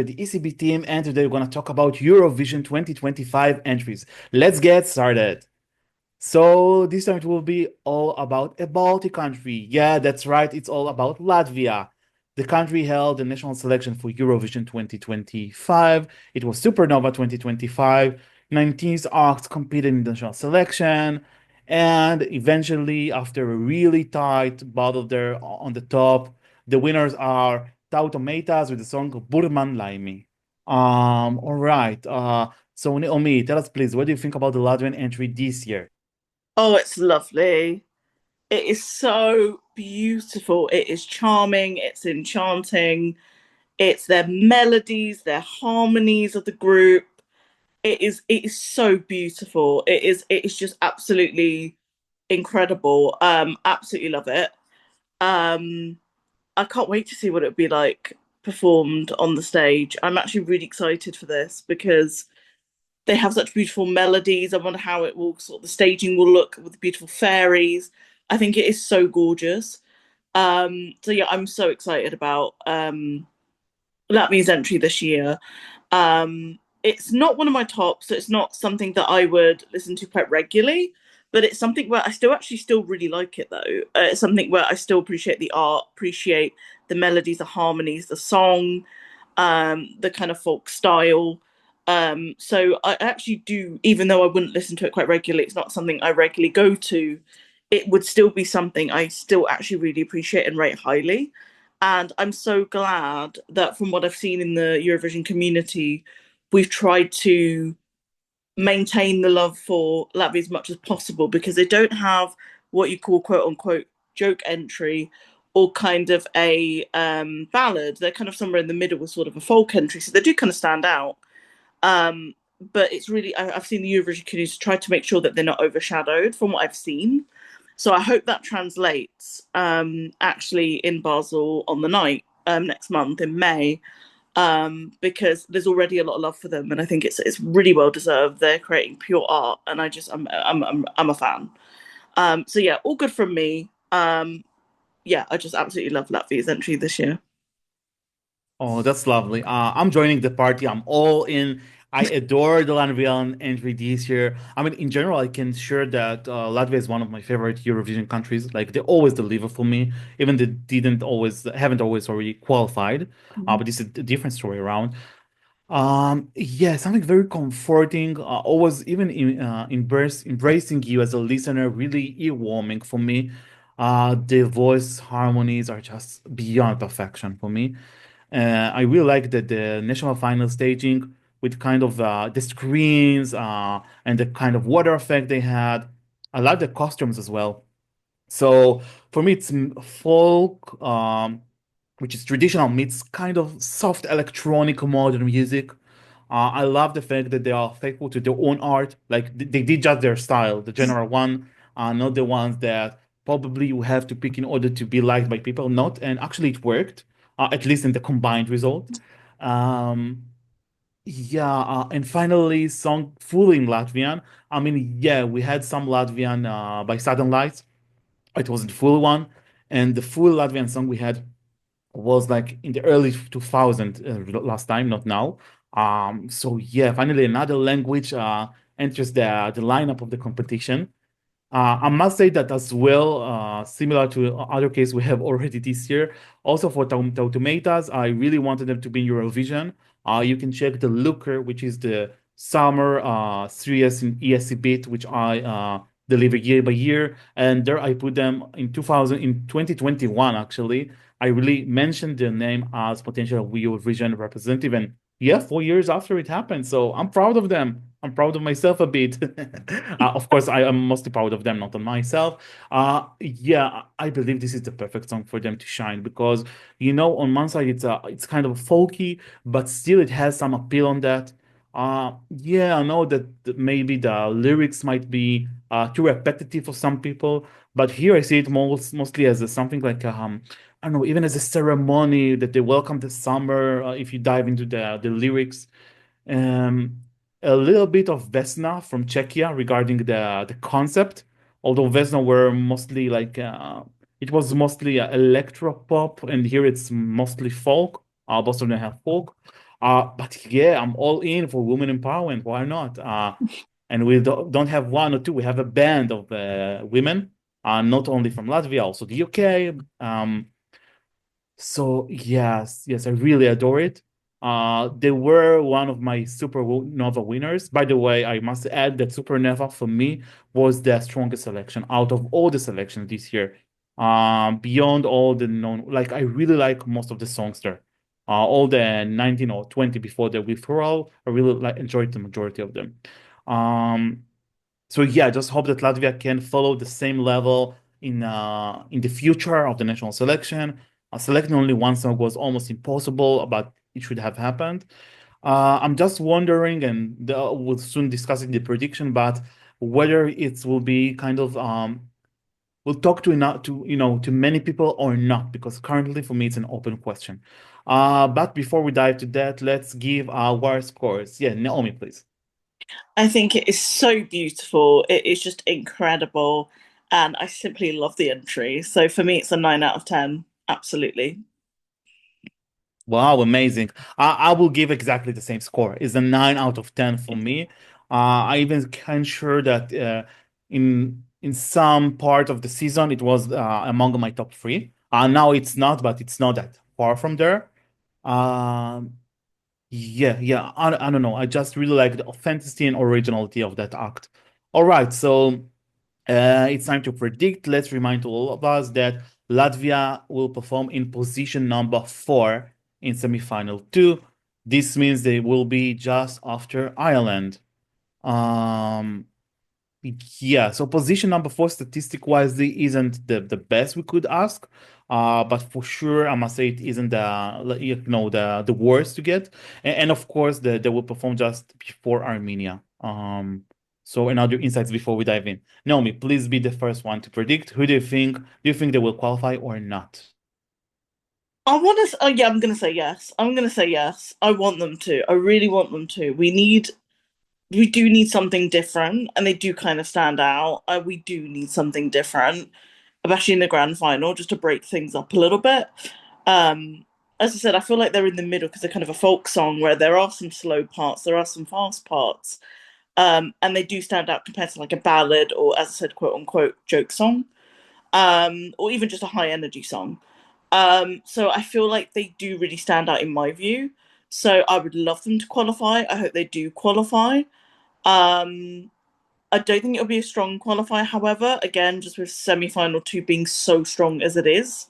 the ECB team, and today we're going to talk about Eurovision 2025 entries. Let's get started. So this time it will be all about a Baltic country. Yeah, that's right. It's all about Latvia. The country held the national selection for Eurovision 2025. It was Supernova 2025. 19 acts competed in the national selection. And eventually, after a really tight battle there on the top, the winners are Tautumeitas with the song Burman Laimi. All right. So Naomi, tell us please, what do you think about the Latvian entry this year? Oh, it's lovely. It is so beautiful. It is charming. It's enchanting. It's their melodies, their harmonies of the group. It is so beautiful. It is just absolutely incredible. Absolutely love it. Um, I can't wait to see what it would be like performed on the stage. I'm actually really excited for this because they have such beautiful melodies. I wonder how it will sort of the staging will look with the beautiful fairies. I think it is so gorgeous. So yeah, I'm so excited about Latvia's entry this year. It's not one of my tops, so it's not something that I would listen to quite regularly, but it's something where I still really like it though. It's something where I still appreciate the art, appreciate the melodies, the harmonies, the song, the kind of folk style. So I actually do, even though I wouldn't listen to it quite regularly, it's not something I regularly go to. It would still be something I still actually really appreciate and rate highly. And I'm so glad that from what I've seen in the Eurovision community, we've tried to maintain the love for Latvia as much as possible because they don't have what you call quote unquote joke entry or kind of a ballad. They're kind of somewhere in the middle with sort of a folk entry. So they do kind of stand out. Um, but it's really, I've seen the Eurovision community try to make sure that they're not overshadowed from what I've seen. So I hope that translates actually in Basel on the night next month in May, because there's already a lot of love for them, and I think it's really well deserved. They're creating pure art, and I'm a fan. So yeah, all good from me. Yeah, I just absolutely love Latvia's entry this year. Oh, that's lovely. I'm joining the party. I'm all in. I adore the Latvian entry this year. I mean, in general, I can share that Latvia is one of my favorite Eurovision countries. Like they always deliver for me, even they haven't always already qualified. But it's a different story around. Yeah, something very comforting. Always even embracing you as a listener, really earwarming for me. The voice harmonies are just beyond perfection for me. I really like the national final staging with kind of the screens and the kind of water effect they had. I like the costumes as well. So for me, it's folk, which is traditional meets kind of soft electronic modern music. I love the fact that they are faithful to their own art. Like they did just their style, the general one, not the ones that probably you have to pick in order to be liked by people. Not, and actually it worked, at least in the combined result. Um, yeah, and finally, song fully in Latvian. I mean, yeah, we had some Latvian by Southern Lights. It wasn't full one, and the full Latvian song we had was like in the early 2000 last time, not now. So yeah, finally another language enters the lineup of the competition. I must say that as well, similar to other case we have already this year. Also for Tautumeitas, I really wanted them to be in Eurovision. You can check the Looker, which is the summer series in ESC bit, which I deliver year by year. And there I put them in 2021 actually. I really mentioned their name as potential Eurovision representative, and yeah, 4 years after it happened. So I'm proud of them. I'm proud of myself a bit. Of course, I am mostly proud of them, not on myself. Yeah, I believe this is the perfect song for them to shine because, on one side it's kind of folky, but still it has some appeal on that. Yeah, I know that maybe the lyrics might be too repetitive for some people, but here I see it mostly as something like I don't know, even as a ceremony that they welcome the summer. If you dive into the lyrics, um, a little bit of Vesna from Czechia regarding the concept. Although Vesna were mostly like it was mostly electro pop, and here it's mostly folk. Both of them have folk. But yeah, I'm all in for women empowerment. Why not? And we don't have one or two. We have a band of women, not only from Latvia, also the UK. So yes, yes, I really adore it. They were one of my Supernova winners. By the way, I must add that Supernova for me was the strongest selection out of all the selections this year. Beyond all the known, like I really like most of the songs there. All the 19 or 20 before the withdrawal, I really like enjoyed the majority of them. Um, so yeah, just hope that Latvia can follow the same level in the future of the national selection. Selecting only one song was almost impossible, but it should have happened. I'm just wondering, and we'll soon discussing the prediction, but whether it will be kind of we'll talk to enough to to many people or not, because currently for me it's an open question. But before we dive to that, let's give our scores. Yeah, Naomi, please. I think it is so beautiful. It is just incredible. And I simply love the entry. So for me, it's a 9 out of 10. Absolutely. Wow, amazing. I will give exactly the same score. It's a 9 out of 10 for me. I even can sure that in some part of the season it was among my top three. Now it's not, but it's not that far from there. Um, yeah. I don't know. I just really like the authenticity and originality of that act. All right, so it's time to predict. Let's remind all of us that Latvia will perform in position number 4 in semifinal 2. This means they will be just after Ireland. Um, yeah, so position number 4 statistic wise isn't the best we could ask. But for sure, I must say it isn't the worst to get. And of course, they will perform just before Armenia. So another insights before we dive in. Naomi, please be the first one to predict. Who do you think? Do you think they will qualify or not? I want to. Oh yeah, I'm going to say yes. I'm going to say yes. I want them to. I really want them to. We do need something different, and they do kind of stand out. We do need something different, especially in the grand final, just to break things up a little bit. Um, as I said, I feel like they're in the middle because they're kind of a folk song where there are some slow parts, there are some fast parts, and they do stand out compared to like a ballad or, as I said, quote unquote, joke song, or even just a high energy song. So I feel like they do really stand out in my view. So I would love them to qualify. I hope they do qualify. Um, I don't think it'll be a strong qualifier. However, again, just with semi-final two being so strong as it is,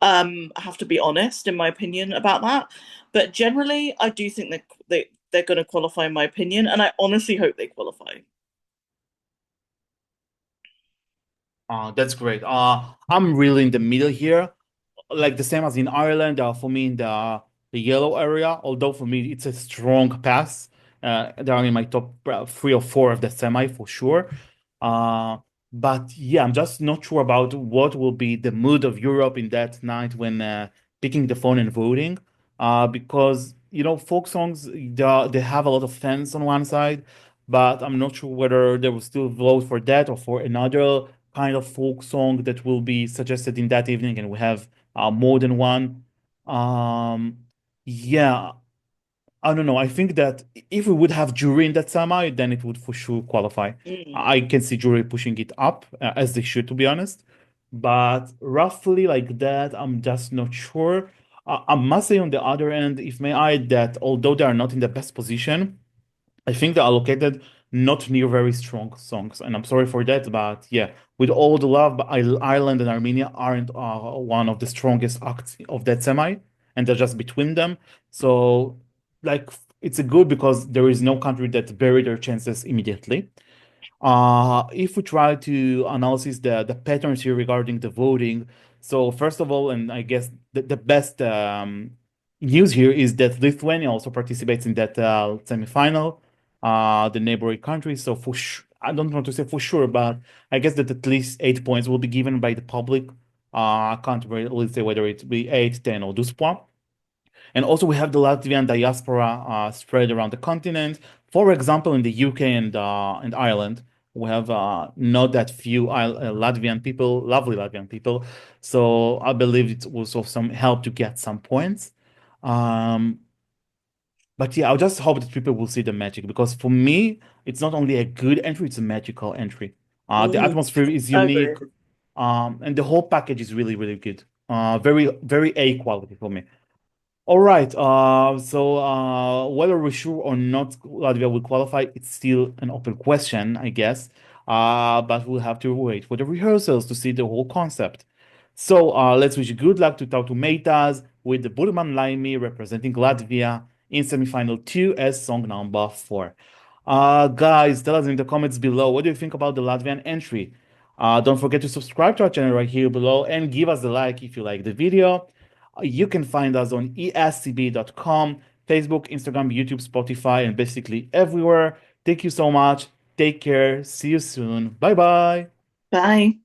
I have to be honest in my opinion about that. But generally, I do think that they're going to qualify in my opinion, and I honestly hope they qualify. That's great. I'm really in the middle here. Like the same as in Ireland, for me in the yellow area. Although for me it's a strong pass. They're in my top 3 or 4 of the semi for sure. Uh, but yeah, I'm just not sure about what will be the mood of Europe in that night when picking the phone and voting. Because folk songs they have a lot of fans on one side, but I'm not sure whether they will still vote for that or for another kind of folk song that will be suggested in that evening, and we have more than one. Um, yeah, I don't know. I think that if we would have jury in that semi, then it would for sure qualify. Mm. I can see jury pushing it up as they should, to be honest. But roughly like that, I'm just not sure. I must say on the other end, if may I, that although they are not in the best position, I think they are located not near very strong songs, and I'm sorry for that, but yeah, with all the love, but Ireland and Armenia aren't one of the strongest acts of that semi, and they're just between them. So, like, it's a good because there is no country that buried their chances immediately. If we try to analyze the patterns here regarding the voting, so first of all, and I guess the best news here is that Lithuania also participates in that semifinal, the neighboring country. So for sure, I don't want to say for sure, but I guess that at least 8 points will be given by the public. I can't really say whether it be 8, 10, or 12 points. And also we have the Latvian diaspora spread around the continent. For example, in the UK and Ireland, we have not that few Latvian people, lovely Latvian people. So I believe it's also some help to get some points. Um, But yeah, I just hope that people will see the magic because for me, it's not only a good entry, it's a magical entry. The Mm, atmosphere is I unique, agree. and the whole package is really, really good. Very, very A quality for me. All right. Whether we're sure or not Latvia will qualify, it's still an open question, I guess. But we'll have to wait for the rehearsals to see the whole concept. Let's wish good luck to Tautumeitas with the Burman Laimi representing Latvia in semifinal 2 as song number 4. Guys, tell us in the comments below what do you think about the Latvian entry. Don't forget to subscribe to our channel right here below and give us a like if you like the video. You can find us on escb.com, Facebook, Instagram, YouTube, Spotify, and basically everywhere. Thank you so much. Take care. See you soon. Bye bye. Bye.